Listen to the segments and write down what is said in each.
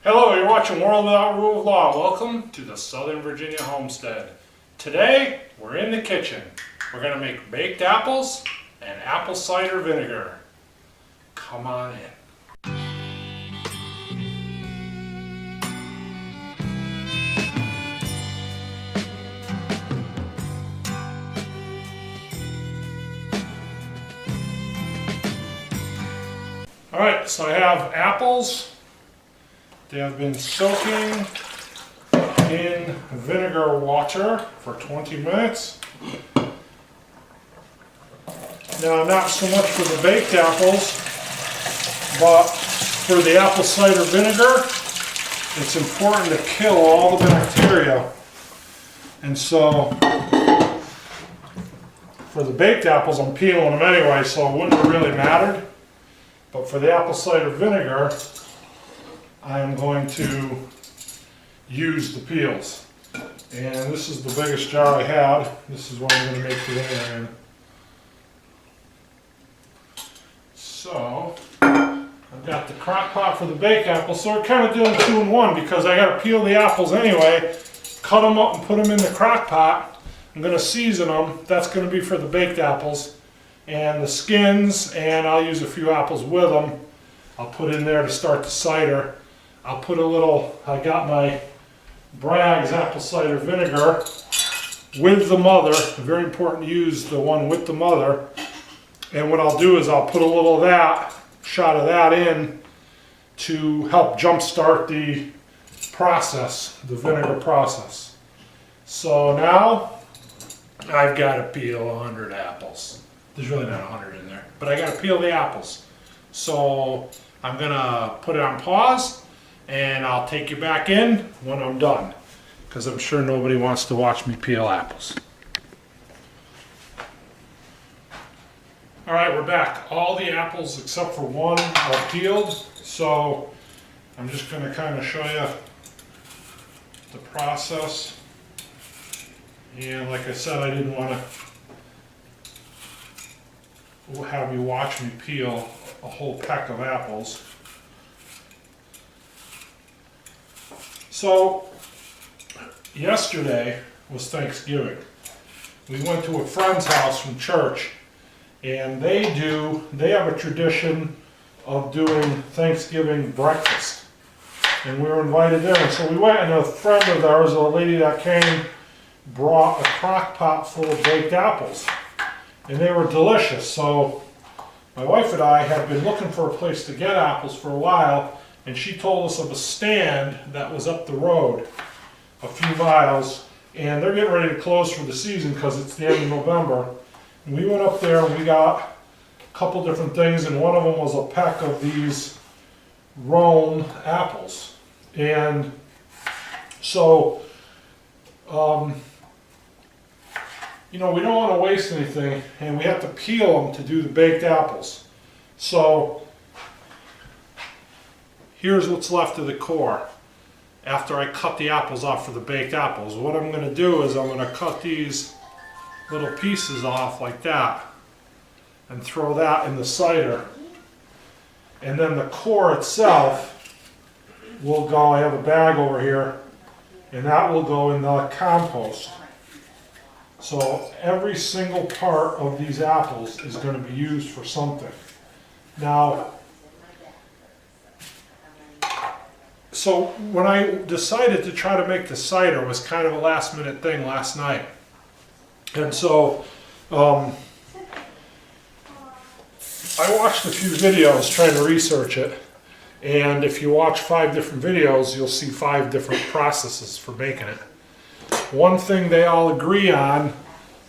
Hello, you're watching World Without Rule of Law. Welcome to the Southern Virginia homestead. Today, we're in the kitchen. We're going to make baked apples and apple cider vinegar. Come on in. Alright, so I have apples. They have been soaking in vinegar water for 20 minutes. Now, not so much for the baked apples, but for the apple cider vinegar, it's important to kill all the bacteria. And so, for the baked apples, I'm peeling them anyway, so it wouldn't have really mattered. But for the apple cider vinegar, I am going to use the peels. And this is the biggest jar I had. This is what I'm going to make the vinegar in. So, I've got the crock pot for the baked apples. So we're kind of doing 2 in 1 because I got to peel the apples anyway, cut them up and put them in the crock pot. I'm going to season them. That's going to be for the baked apples. And the skins, and I'll use a few apples with them. I'll put in there to start the cider. I'll put a little, I got my Bragg's apple cider vinegar with the mother. Very important to use the one with the mother. And what I'll do is I'll put a little of that, shot of that in to help jumpstart the process, the vinegar process. So now I've got to peel 100 apples. There's really not 100 in there, but I got to peel the apples. So I'm going to put it on pause. And I'll take you back in when I'm done, because I'm sure nobody wants to watch me peel apples. All right, we're back. All the apples except for one are peeled, so I'm just going to kind of show you the process. And like I said, I didn't want to have you watch me peel a whole peck of apples. So, yesterday was Thanksgiving. We went to a friend's house from church, and they have a tradition of doing Thanksgiving breakfast. And we were invited there, and so we went, and a friend of ours, a lady that came, brought a crock pot full of baked apples. And they were delicious. So, my wife and I have been looking for a place to get apples for a while, and she told us of a stand that was up the road a few miles, and they're getting ready to close for the season because it's the end of November. And we went up there and we got a couple different things, and one of them was a peck of these Rhone apples. And so, you know, we don't want to waste anything, and we have to peel them to do the baked apples. So, here's what's left of the core after I cut the apples off for the baked apples. What I'm going to do is I'm going to cut these little pieces off like that and throw that in the cider. And then the core itself will go, I have a bag over here, and that will go in the compost. So every single part of these apples is going to be used for something. Now, so when I decided to try to make the cider, it was kind of a last minute thing last night. And so I watched a few videos trying to research it. And if you watch 5 different videos, you'll see 5 different processes for making it. One thing they all agree on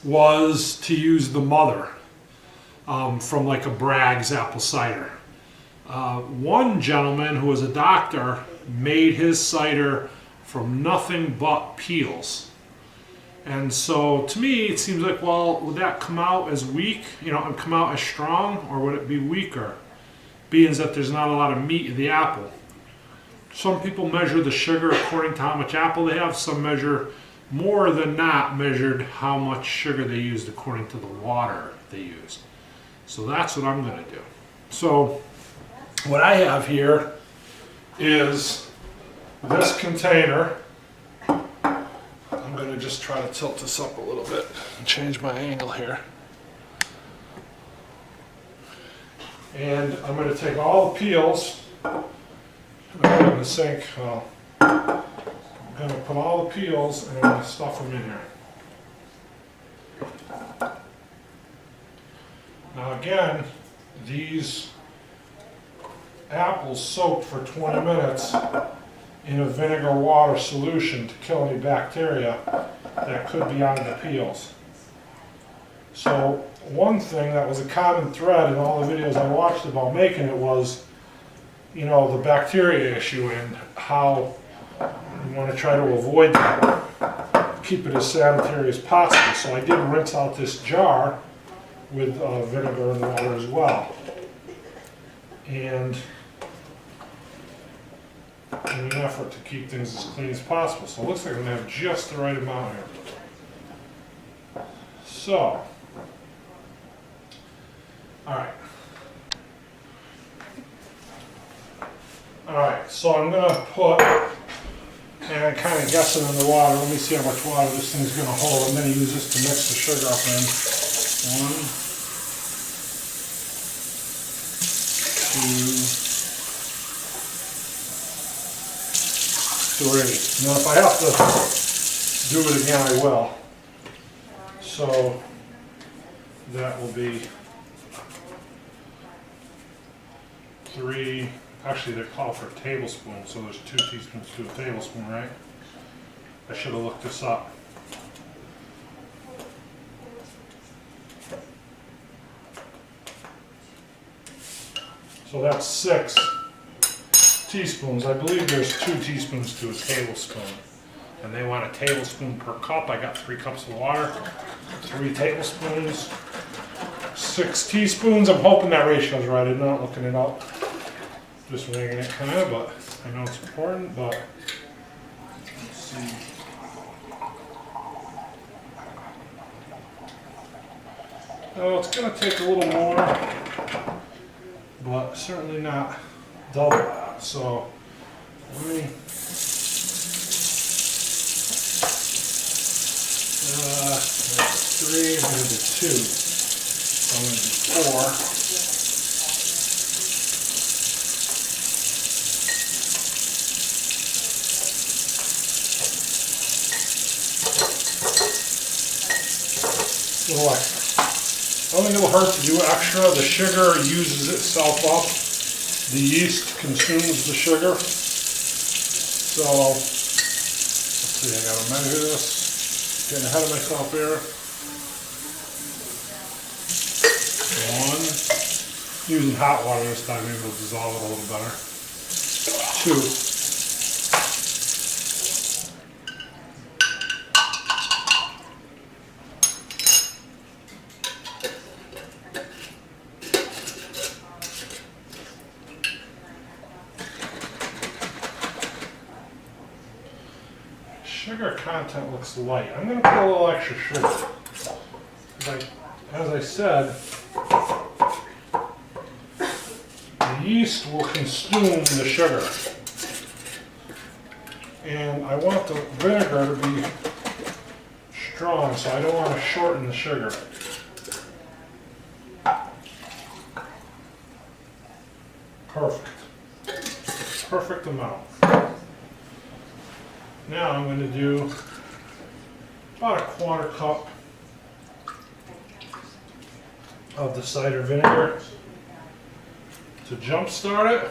was to use the mother from like a Bragg's apple cider. One gentleman who was a doctor made his cider from nothing but peels. And so to me it seems like, well, would that come out as weak, you know, and come out as strong, or would it be weaker, being that there's not a lot of meat in the apple? Some people measure the sugar according to how much apple they have. Some measure more than not measured how much sugar they used according to the water they used. So that's what I'm going to do. So what I have here is this container, I'm going to just try to tilt this up a little bit and change my angle here. And I'm going to take all the peels, and put them in the sink. I'm going to put all the peels and I'm going to stuff them in here. Now again, these apples soaked for 20 minutes in a vinegar water solution to kill any bacteria that could be on the peels. So one thing that was a common thread in all the videos I watched about making it was, you know, the bacteria issue and how you want to try to avoid that. Keep it as sanitary as possible. So I did rinse out this jar with vinegar and water as well. And in an effort to keep things as clean as possible. So it looks like I'm going to have just the right amount here. So, Alright, so I'm going to put, and I'm kind of guessing in the water, let me see how much water this thing's going to hold. I'm going to use this to mix the sugar up in. 1, 2, 3. Now if I have to do it again, I will. So that will be 3, actually they're called for a tablespoon, so there's 2 teaspoons to a tablespoon, right? I should have looked this up. So that's 6 teaspoons. I believe there's 2 teaspoons to a tablespoon. And they want a tablespoon per cup. I got 3 cups of water, 3 tablespoons, 6 teaspoons. I'm hoping that ratio is right. I'm not looking it up. Just winging it kind of, but I know it's important, but let's see. Oh, it's going to take a little more, but certainly not double that. So let me 3, I'm going to do 2. So I'm going to do 4. Little extra. I don't think it'll hurt to do extra. The sugar uses itself up. The yeast consumes the sugar. So, let's see, I gotta measure this. Getting ahead of myself here. 1. Using hot water this time, maybe it'll dissolve it a little better. 2. Sugar content looks light. I'm going to put a little extra sugar. As I said, the yeast will consume the sugar. And I want the vinegar to be strong, so I don't want to shorten the sugar. Perfect. Perfect amount. Now I'm going to do about a 1/4 cup of the cider vinegar to jump start it.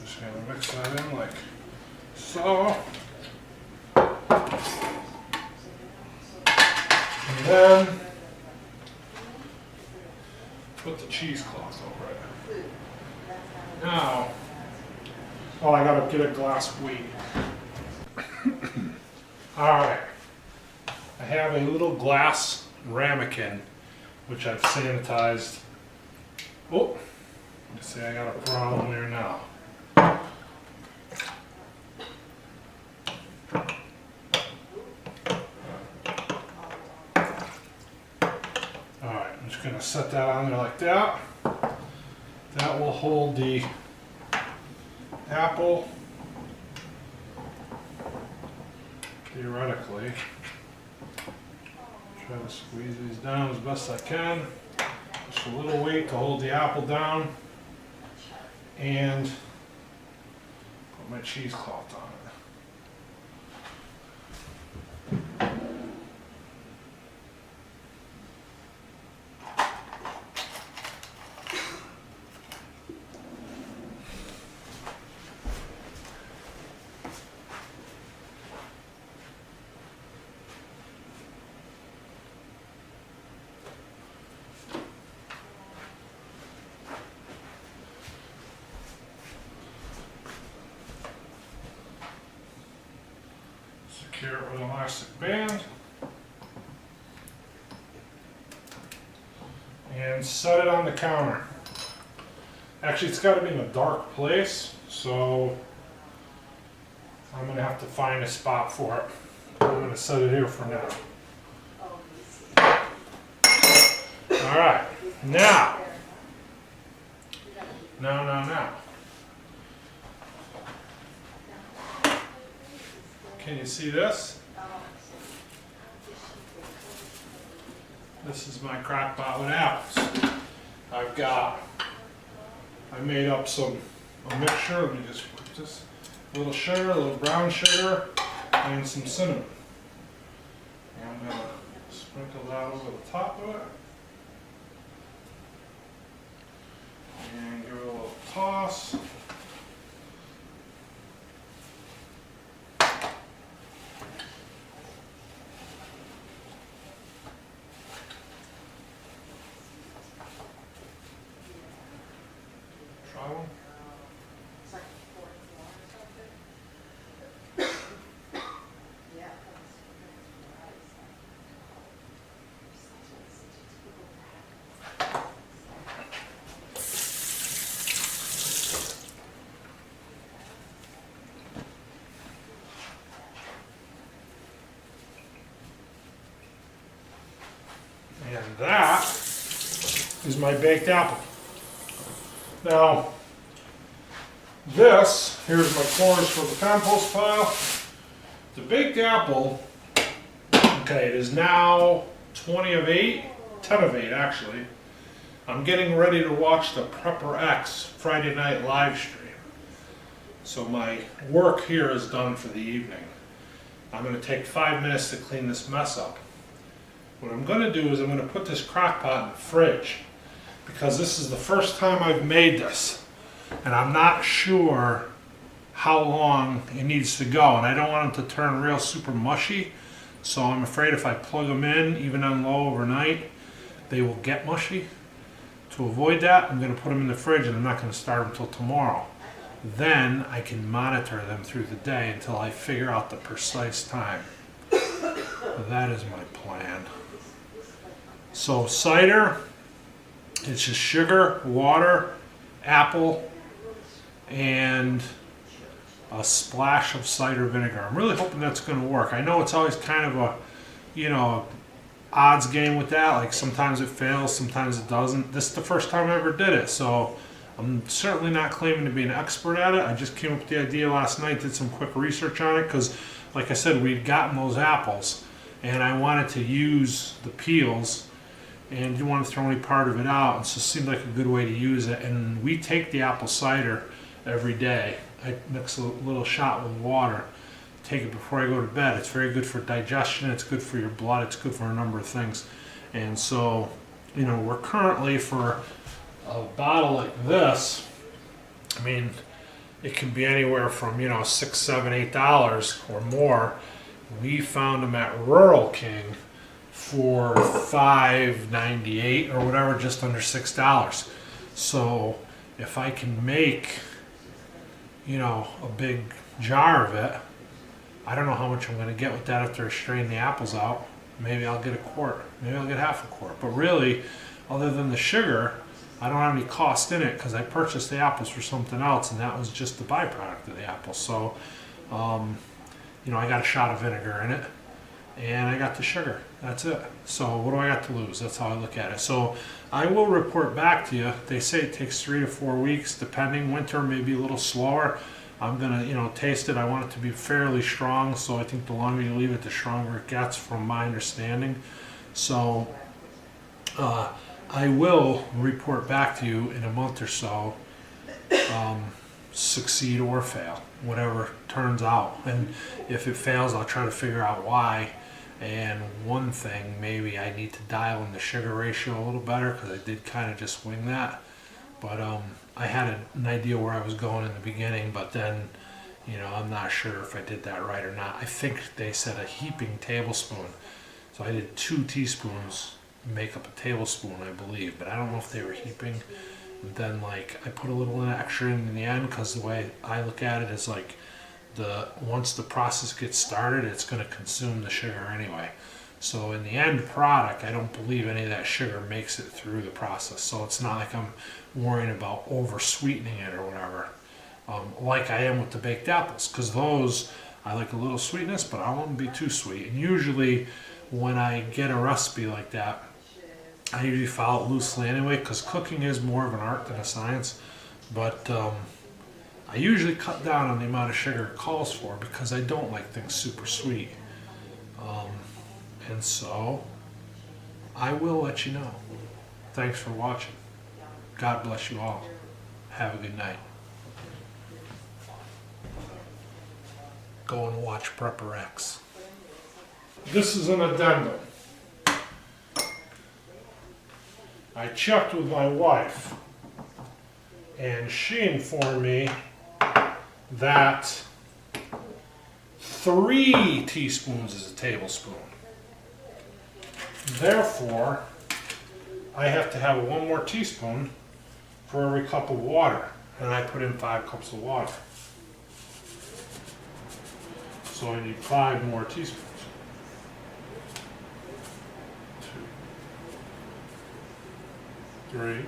Just going to mix that in like so. And then put the cheesecloth over it. Now, oh, I gotta get a glass of wheat. Alright, I have a little glass ramekin, which I've sanitized. Oh, let's see, I got a problem here now. Alright, I'm just going to set that on there like that. That will hold the apple, theoretically. Try to squeeze these down as best I can. Just a little weight to hold the apple down. And put my cheesecloth on it. Secure it with an elastic band and set it on the counter. Actually, it's got to be in a dark place, so I'm going to have to find a spot for it. I'm going to set it here for now. Alright, now. Can you see this? This is my crock pot with apples. I made up a mixture. Let me just put this, a little sugar, a little brown sugar, and some cinnamon. And I'm going to sprinkle that over the top of it. And give it a little toss. Try one. And that is my baked apple. Now, here's my corners for the compost pile. The baked apple, okay, it is now 20 of 8, 10 of 8 actually. I'm getting ready to watch the Prepper X Friday night live stream. So my work here is done for the evening. I'm going to take 5 minutes to clean this mess up. What I'm going to do is I'm going to put this crock pot in the fridge because this is the first time I've made this and I'm not sure how long it needs to go, and I don't want them to turn real super mushy, so I'm afraid if I plug them in even on low overnight they will get mushy. To avoid that, I'm going to put them in the fridge and I'm not going to start them until tomorrow. Then I can monitor them through the day until I figure out the precise time. That is my plan. So cider, it's just sugar, water, apple, and a splash of cider vinegar. I'm really hoping that's going to work. I know it's always kind of a, odds game with that. Like sometimes it fails, sometimes it doesn't. This is the first time I ever did it, so I'm certainly not claiming to be an expert at it. I just came up with the idea last night, did some quick research on it, because like I said, we'd gotten those apples, and I wanted to use the peels, and didn't want to throw any part of it out, and so it seemed like a good way to use it. And we take the apple cider every day. I mix a little shot with water, take it before I go to bed. It's very good for digestion, it's good for your blood, it's good for a number of things. And so, we're currently, for a bottle like this, I mean, it can be anywhere from, $6, $7, $8 or more. We found them at Rural King for $5.98 or whatever, just under $6. So if I can make, a big jar of it, I don't know how much I'm going to get with that after I strain the apples out. Maybe I'll get a quart, maybe I'll get half a quart. But really, other than the sugar, I don't have any cost in it because I purchased the apples for something else, and that was just the byproduct of the apples. So, I got a shot of vinegar in it. and I got the sugar. That's it. So what do I got to lose? That's how I look at it. So I will report back to you. They say it takes 3 to 4 weeks, depending. Winter may be a little slower. I'm gonna, taste it. I want it to be fairly strong, so I think the longer you leave it, the stronger it gets, from my understanding. So I will report back to you in a month or so, succeed or fail, whatever turns out. And if it fails, I'll try to figure out why. And one thing, maybe I need to dial in the sugar ratio a little better, because I did kind of just wing that. But I had an idea where I was going in the beginning, but then, I'm not sure if I did that right or not. I think they said a heaping tablespoon. So I did 2 teaspoons, make up a tablespoon, I believe. But I don't know if they were heaping. And then, I put a little extra in the end, because the way I look at it is once the process gets started, it's going to consume the sugar anyway. So in the end product, I don't believe any of that sugar makes it through the process. So it's not like I'm worrying about over sweetening it or whatever, like I am with the baked apples, because those, I like a little sweetness, but I don't want them to be too sweet. And usually when I get a recipe like that, I usually follow it loosely anyway, because cooking is more of an art than a science. But I usually cut down on the amount of sugar it calls for, because I don't like things super sweet. And so I will let you know. Thanks for watching. God bless you all. Have a good night. Go and watch Prepper X. This is an addendum. I checked with my wife, and she informed me that 3 teaspoons is a tablespoon. Therefore, I have to have 1 more teaspoon for every cup of water, and I put in 5 cups of water. So I need 5 more teaspoons. 2, 3,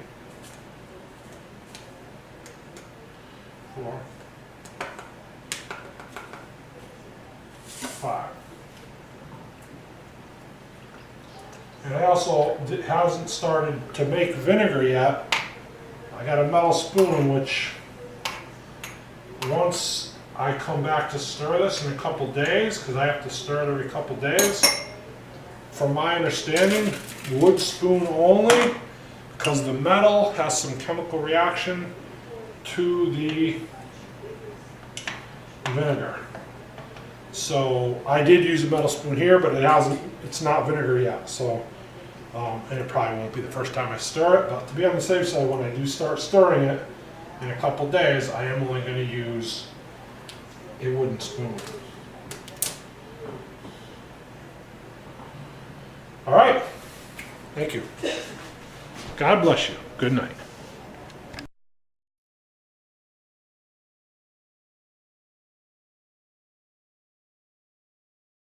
4, 5. And I also hasn't started to make vinegar yet. I got a metal spoon, which once I come back to stir this in a couple days, because I have to stir it every couple days, from my understanding, wood spoon only, because the metal has some chemical reaction to the vinegar. So I did use a metal spoon here, but it's not vinegar yet. So, and it probably won't be the first time I stir it, but to be on the safe side, when I do start stirring it in a couple days, I am only going to use a wooden spoon. All right. Thank you. God bless you. Good night.